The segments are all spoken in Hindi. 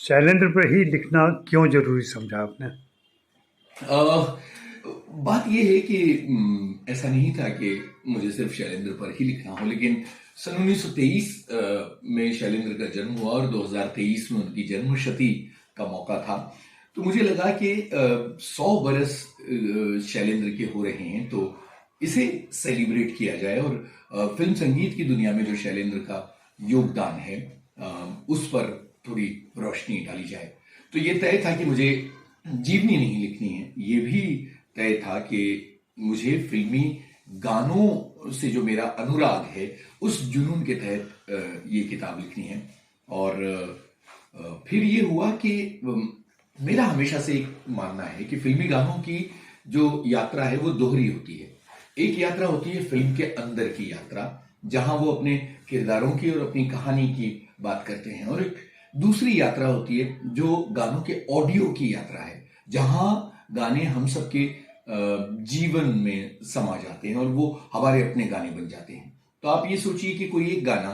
शैलेंद्र पर ही लिखना क्यों जरूरी समझा आपने? अ, बात यह है कि ऐसा नहीं था कि मुझे सिर्फ शैलेंद्र पर ही लिखना हो, लेकिन सन 1923 में शैलेंद्र का जन्म हुआ और 2023 में उनकी जन्मशती का मौका था। तो मुझे लगा कि 100 बरस शैलेंद्र के हो रहे हैं, तो इसे सेलिब्रेट किया जाए और फिल्म संगीत की दुनिया में जो शैलेंद्र का योगदान है उस पर थोड़ी रोशनी डाली जाए। तो ये तय था कि मुझे जीवनी नहीं लिखनी है, ये भी तय था कि मुझे फिल्मी गानों से जो मेरा अनुराग है उस जुनून के तहत ये किताब लिखनी है। और फिर ये हुआ कि मेरा हमेशा से एक मानना है कि फिल्मी गानों की जो यात्रा है वो दोहरी होती है। एक यात्रा होती है फिल्म के अंदर की यात्रा, जहां वो अपने किरदारों की और अपनी कहानी की बात करते हैं, और एक दूसरी यात्रा होती है जो गानों के ऑडियो की यात्रा है, जहां गाने हम सबके जीवन में समा जाते हैं और वो हमारे अपने गाने बन जाते हैं। तो आप ये सोचिए कि कोई एक गाना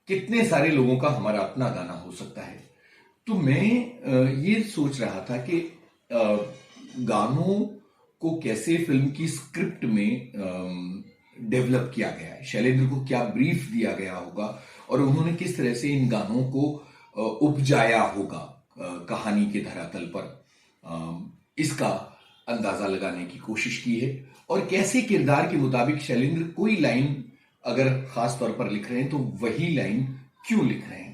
कितने सारे लोगों का हमारा अपना गाना हो सकता है। तो मैं ये सोच रहा था कि गानों को कैसे फिल्म की स्क्रिप्ट में डेवलप किया गया है, शैलेंद्र को क्या ब्रीफ दिया गया होगा और उन्होंने किस तरह से इन गानों को उपजाया होगा कहानी के धरातल पर, इसका अंदाजा लगाने की कोशिश की है। और कैसे किरदार के मुताबिक शैलेंद्र कोई लाइन अगर खास तौर पर लिख रहे हैं तो वही लाइन क्यों लिख रहे हैं,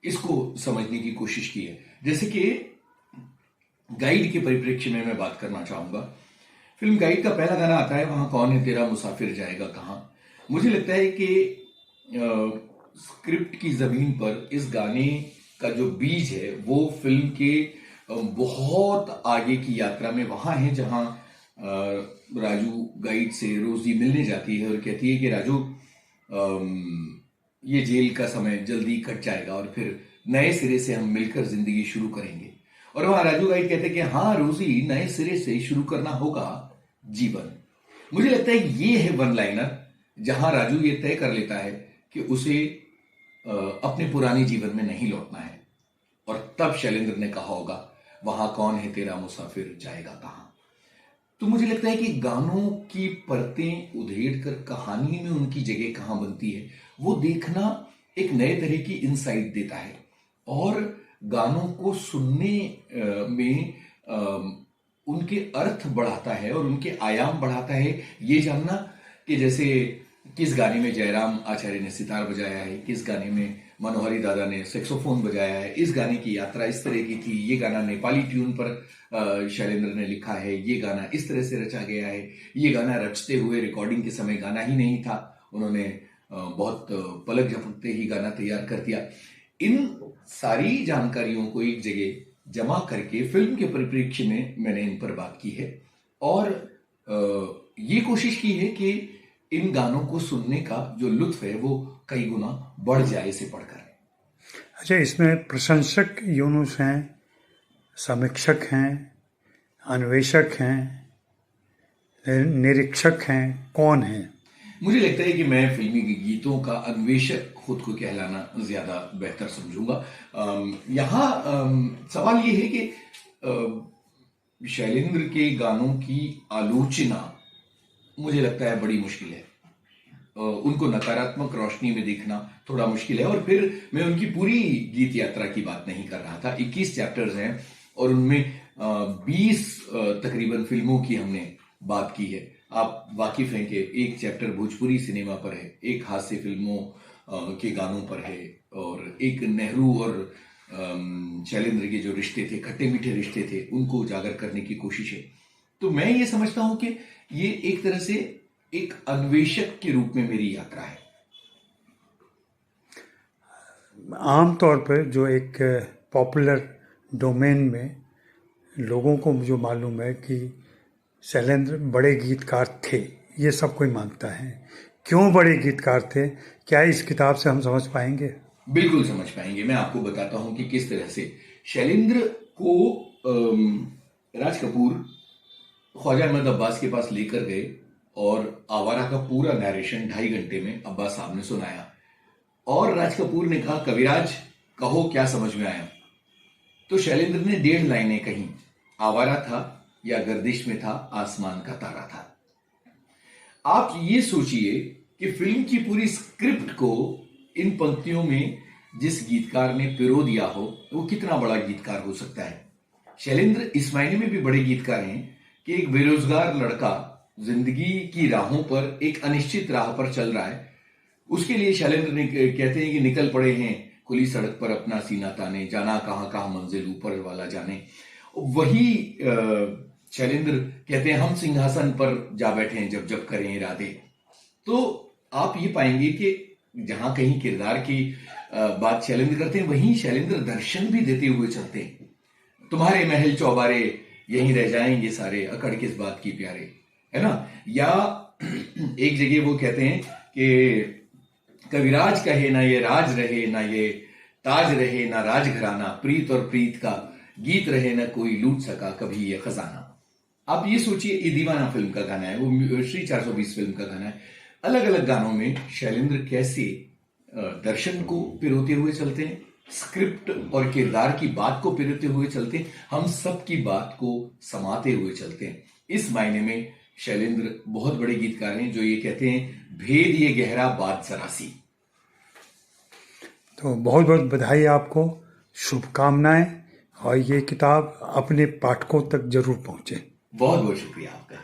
इसको समझने की कोशिश की है। जैसे कि गाइड के परिप्रेक्ष्य में मैं बात करना चाहूंगा। फिल्म गाइड का पहला गाना आता है, वहां कौन है तेरा मुसाफिर जाएगा कहां। मुझे लगता है कि स्क्रिप्ट की जमीन पर इस गाने का जो बीज है वो फिल्म के बहुत आगे की यात्रा में वहां है, जहां राजू गाइड से रोजी मिलने जाती है और कहती है कि राजू ये जेल का समय जल्दी कट जाएगा और फिर नए सिरे से हम मिलकर जिंदगी शुरू करेंगे। और वहां राजू गाइड कहते हैं कि हाँ रोजी, नए सिरे से शुरू करना होगा जीवन। मुझे लगता है ये है वन लाइनर जहां राजू ये तय कर लेता है कि उसे अपने पुराने जीवन में नहीं लौटना है, और तब शैलेंद्र ने कहा होगा वहां कौन है तेरा मुसाफिर जाएगा कहां। तो मुझे लगता है कि गानों की परतें उधेड़ कर कहानी में उनकी जगह कहां बनती है वो देखना एक नए तरह की इंसाइट देता है, और गानों को सुनने में उनके अर्थ बढ़ाता है और उनके आयाम बढ़ाता है। ये जानना कि जैसे किस गाने में जयराम आचार्य ने सितार बजाया है, किस गाने में मनोहरी दादा ने सेक्सोफोन बजाया है, इस गाने की यात्रा इस तरह की थी, ये गाना नेपाली ट्यून पर शैलेंद्र ने लिखा है, ये गाना इस तरह से रचा गया है, ये गाना रचते हुए रिकॉर्डिंग के समय गाना ही नहीं था, उन्होंने बहुत पलक झपकते ही गाना तैयार कर दिया। इन सारी जानकारियों को एक जगह जमा करके फिल्म के परिप्रेक्ष्य में मैंने इन पर बात की है, और ये कोशिश की है कि इन गानों को सुनने का जो लुत्फ है वो कई गुना बढ़ जाए इसे पढ़कर। अच्छा, इसमें प्रशंसक यूनुस हैं, समीक्षक हैं, अन्वेषक हैं, निरीक्षक हैं, कौन हैं? मुझे लगता है कि मैं फिल्मी गीतों का अन्वेषक खुद को कहलाना ज्यादा बेहतर समझूंगा। यहाँ सवाल ये है कि शैलेंद्र के गानों की आलोचना मुझे लगता है बड़ी मुश्किल है, उनको नकारात्मक रोशनी में देखना थोड़ा मुश्किल है। और फिर मैं उनकी पूरी गीत यात्रा की बात नहीं कर रहा था। 21 चैप्टर्स हैं और उनमें 20 तकरीबन फिल्मों की हमने बात की है। आप वाकिफ हैं कि एक चैप्टर भोजपुरी सिनेमा पर है, एक हास्य फिल्मों के गानों पर है, और एक नेहरू और शैलेंद्र के जो रिश्ते थे, खट्टे मीठे रिश्ते थे, उनको उजागर करने की कोशिश है। तो मैं ये समझता हूं कि ये एक तरह से एक अन्वेषक के रूप में मेरी यात्रा है। आमतौर पर जो एक पॉपुलर डोमेन में लोगों को जो मालूम है कि शैलेंद्र बड़े गीतकार थे, ये सब कोई मानता है। क्यों बड़े गीतकार थे, क्या इस किताब से हम समझ पाएंगे? बिल्कुल समझ पाएंगे। मैं आपको बताता हूं कि किस तरह से शैलेंद्र को राज कपूर ख्वाजा अहमद अब्बास के पास लेकर गए और आवारा का पूरा नरेशन 2.5 घंटे में अब्बास साहब ने सुनाया, और राज कपूर ने कहा कविराज कहो क्या समझ में आया, तो शैलेंद्र ने 1.5 लाइनें कही। आवारा था या गर्दिश में था, आसमान का तारा था। आप ये सोचिए कि फिल्म की पूरी स्क्रिप्ट को इन पंक्तियों में जिस गीतकार ने पिरो दिया हो, वो कितना बड़ा गीतकार हो सकता है। शैलेंद्र इस मायने में भी बड़े गीतकार हैं कि एक बेरोजगार लड़का जिंदगी की राहों पर, एक अनिश्चित राह पर चल रहा है, उसके लिए शैलेंद्र ने कहते हैं कि निकल पड़े हैं खुली सड़क पर अपना सीना ताने, जाना कहां कहां मंजिल ऊपर वाला जाने। वही शैलेंद्र कहते हैं हम सिंहासन पर जा बैठे हैं जब जब करें इरादे। तो आप ये पाएंगे कि जहां कहीं किरदार की बात शैलेंद्र करते हैं, वहीं शैलेंद्र दर्शन भी देते हुए चलते हैं। तुम्हारे महल चौबारे यहीं रह जाएंगे सारे, अकड़ किस बात की प्यारे, है ना। या एक जगह वो कहते हैं कि कविराज कहे ना ये राज रहे, ना ये ताज रहे, ना राजघराना, प्रीत और प्रीत का गीत रहे, ना कोई लूट सका कभी ये खजाना। आप ये सोचिए, ये दीवाना फिल्म का गाना है, वो श्री 420 फिल्म का गाना है। अलग अलग गानों में शैलेंद्र कैसे दर्शन को पिरोते हुए चलते हैं, स्क्रिप्ट और किरदार की बात को पिरोते हुए चलते हैं, हम सब की बात को समाते हुए चलते हैं। इस मायने में शैलेंद्र बहुत बड़े गीतकार हैं जो ये कहते हैं भेद ये गहरा बात सरासी। तो बहुत बहुत बधाई आपको, शुभकामनाएं, और ये किताब अपने पाठकों तक जरूर पहुंचे। बहुत बहुत शुक्रिया आपका।